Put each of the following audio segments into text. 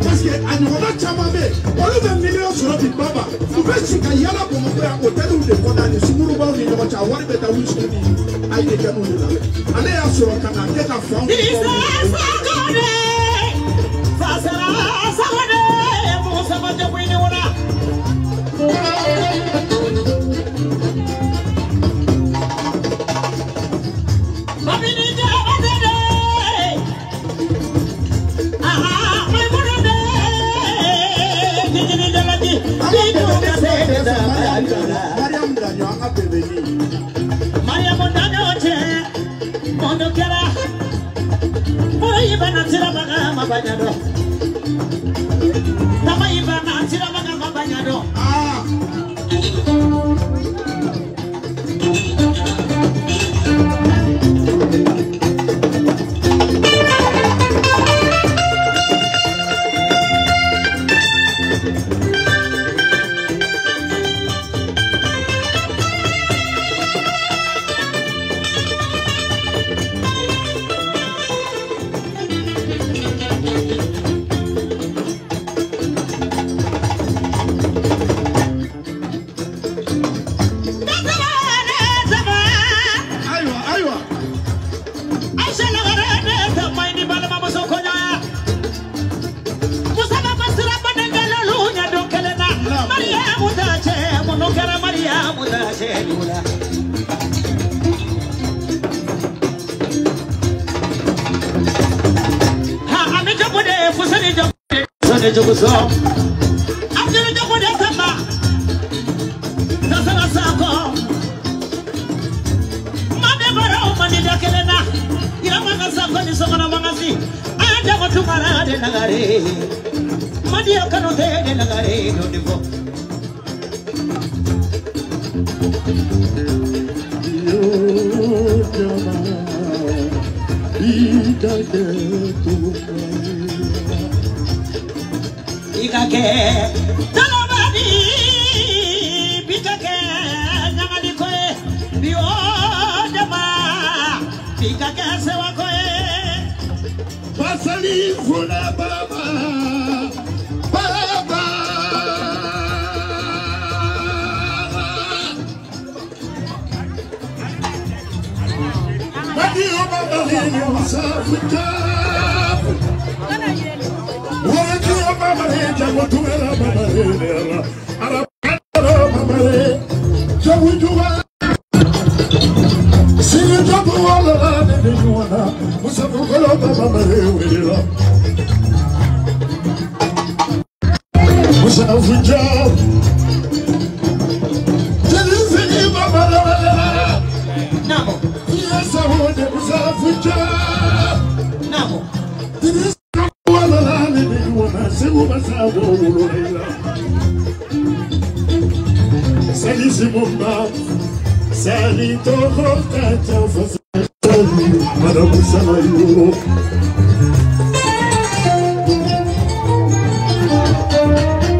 Parce que à nous on a chamamé, on a 1 million sur notre baba. Vous pouvez se cailler là pour me faire hôtel ou des condamnés. Si vous ne voulez pas, vous allez voir bêta où je suis. Aïe des canons là. Allez à sur le canal, qu'est-ce qu'on fait? Lula. Ha, amita bude fusani jabude, fusani jabuso. Amita jabude tamba, tasara sako. Mame bara umani dakelena, ila manga sako ni sokana mangasi. Aya watu marade nagare, madia kanote de nagare dodivo. Ikake talabadi bikake nyamali koe bio dama bikake sewa koe pasali funa baba baba Madi baba ni musafika Mama jamu tumela mama hele arabara mama hele jamu juwa sini jamu wala ne juwana musafu kolo mama hele musafu jamu telefoni mama hele namo yesa wode musafu jamu namo Salissimo, salito rocacha, sali, madame Samayo.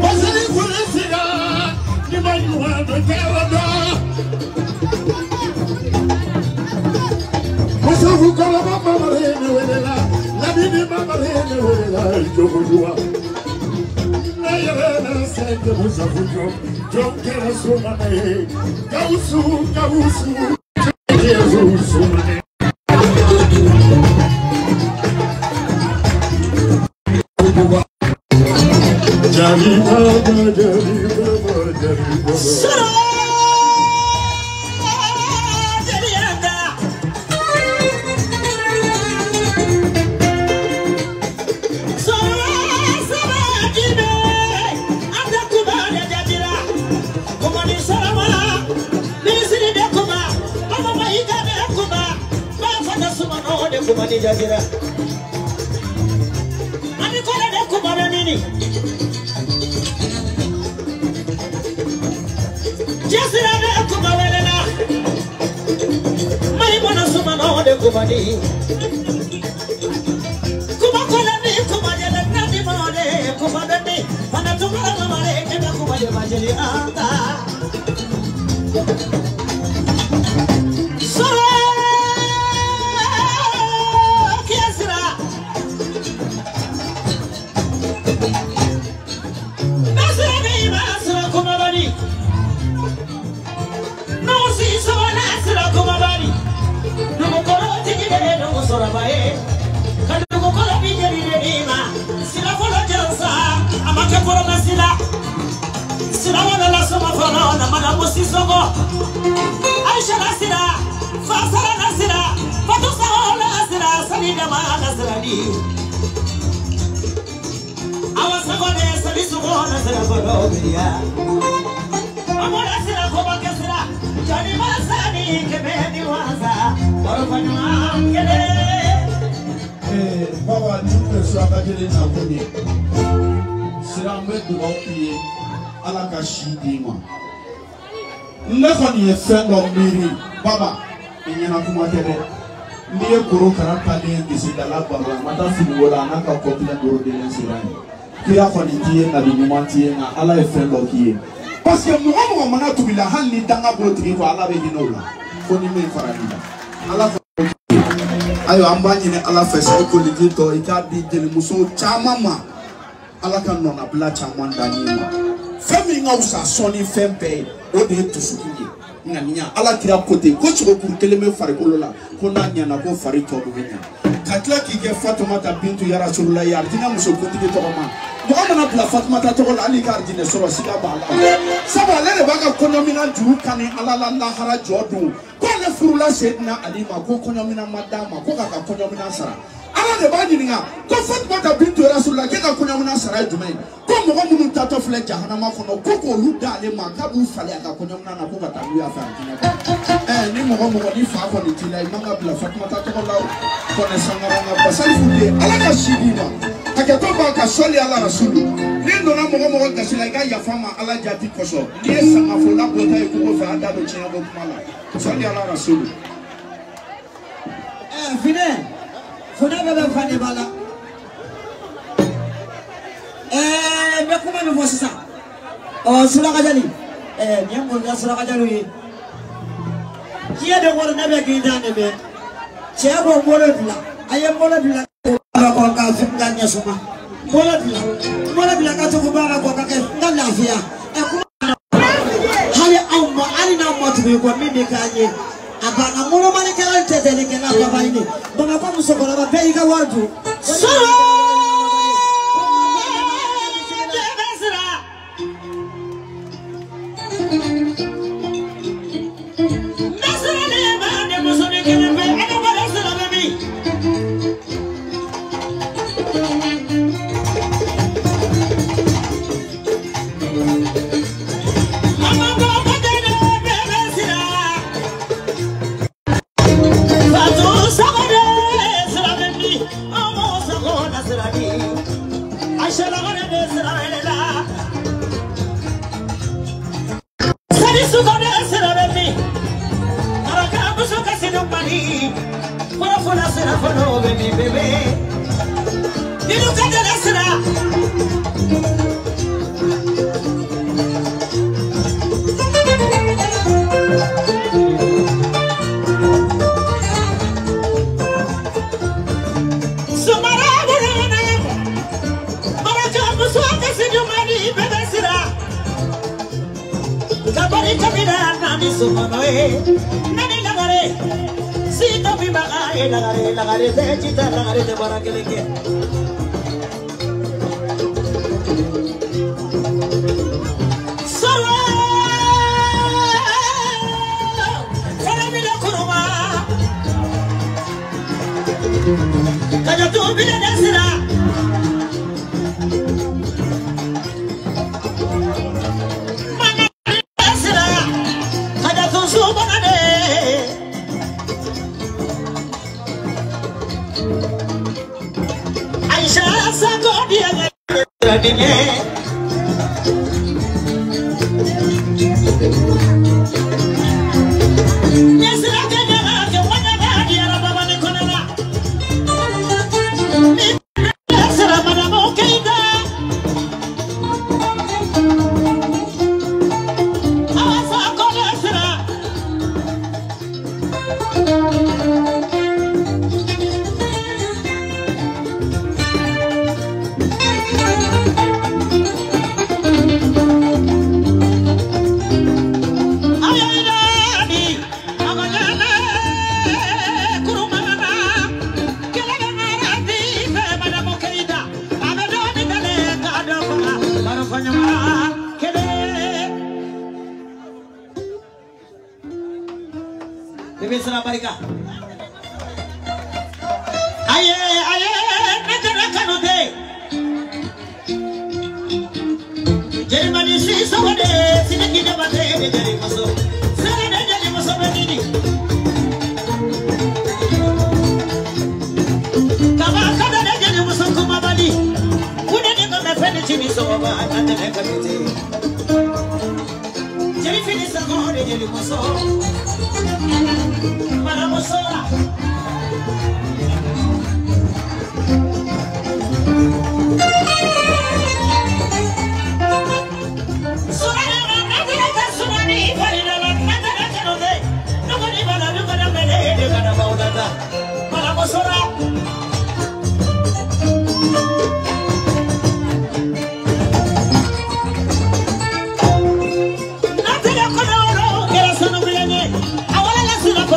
Pasali furesira, ni mayuwa do terada. Musafu kala mama marene welela, la bibi mama marene welela, jobuwa. Ayana sente musafu jo. Don't get us so many. Gausu, so many. Kumani jazira, ani kole de kumana nini? Jazira de kumawele na, mai mwana sumano de kumani. Kumakole ni kumajele nani mone kumadeni, mana tumara mamare kena kumaje majeli anga. Baba ni pessoa que ele não conhece. Será muito bom que ala ka shidima. Ndakoni efendo mbiri baba inyana kuma tebe. Ndiye kuro karaka ni ndisidala baba mata fili wala anaka kopila doro de lensirani. Kira koni tiye na binyuma tiye na ala efendo kiye. Parce que moi mana tubila hali danga brotri ko ala be hinola. Koni me faradila. Ala ayo ambanye ne ala fesa ko ligito ikadi jeli muso chamama ala kan nona bla chamanda nima femi ngausa soni fempe o de tusukuye ngania ala kira kote ko chiko pour keleme fare ko lola ko na nyana ko fare to do nya katla ki ge Fatumata bintu ya Rasulullah ya dina muso kote to ma Muhammad Abdullah Fatima ta tɔgɔ la hali k'a di ne sɔrɔ siga b'a la sabu ale de b'a ka kɔɲɔmina juru kani ala la lahara jɔ don ko ale furula Seydina Ali ma ko kɔɲɔmina ma d'a ma ko k'a ka kɔɲɔmina sara ala de b'a ɲininka ko Fatima ta bintu Rasulullah k'e ka kɔɲɔmina sara ye jumɛn ye ko mɔgɔ minnu tatɔ filɛ jahanama kɔnɔ ko k'olu d'ale ma k'a b'u falen a ka kɔɲɔmina na ko ka taa n'u y'a fɛ a diinɛ kɔnɔ ni mɔgɔ ni fa kɔni t'i la i man ka bila Fatima ta tɔgɔ la kɔnɛ sangara nka basali fute ala ka si d'i ma hakɛto b'a ka sɔli ala rasulu ni donna mɔgɔ gasi la i ka yafa ma ala jati kɔsɔn n'i ye sangafola bɔta ye kogo fɛ a da don tiɲɛ bɔ kuma la sɔli ala rasulu Fine bɛ fane b'a la n bɛ kuma min fɔ sisan Sulakajali nin ye mɔnja Sulakajaliw ye diɲɛ de wɔɔrɔ ne bɛ k'i da ne bɛ cɛ bɔ mɔlɛ bila a ye mɔlɛ bila kɔ ka fɛn ka ɲɛ suma mɔlɛ bila ka to ko baara kɔ ka kɛ n ka lafiya kuma hali anw ma hali n'anw ma tugu kɔ min bɛ k'an ye a banna mɔlɔmanikɛla tɛ tɛ ne kɛ n'a baba ye Bamakɔ musokɔrɔba bɛɛ y'i ka wari dun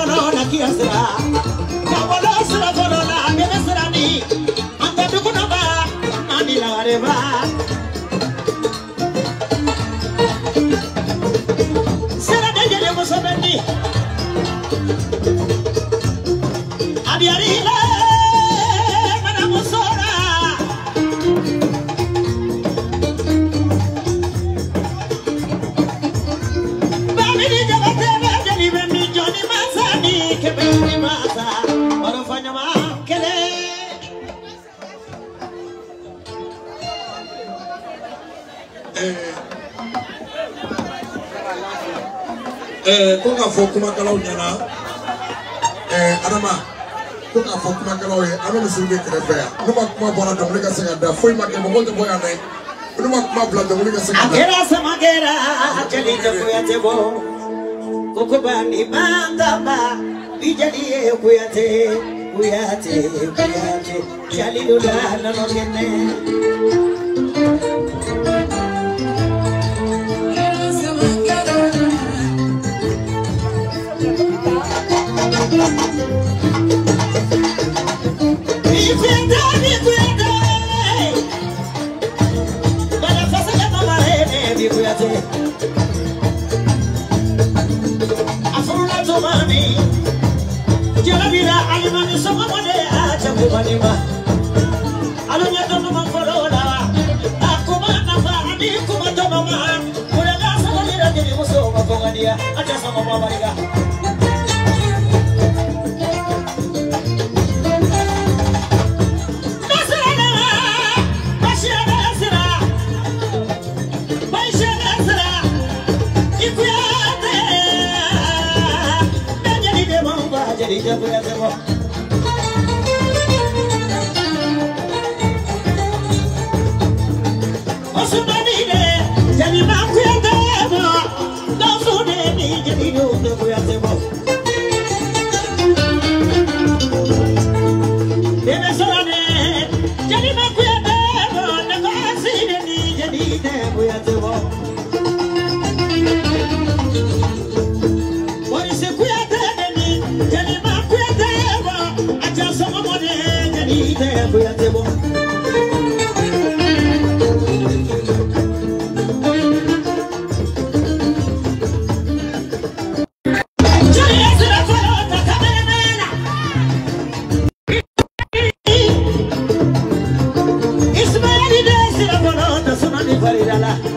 No, ko ka fɔ kumakɛlaw ɲɛna Adama ko ka fɔ kumakɛlaw ye an bɛ misiw de kɛrɛfɛ yan ne ma kuma bɔra dɔnkili ka se ka da foyi ma kɛ mɔgɔw tɛ bɔ yan dɛ ne ma kuma bila dɔnkili ka se ka da. Akera sama kera jali tɛ kuyate bɔ koko bani mandaba bijali ye kuyate jali dola nano kene. Ismaili desi la bolota sunani faridala.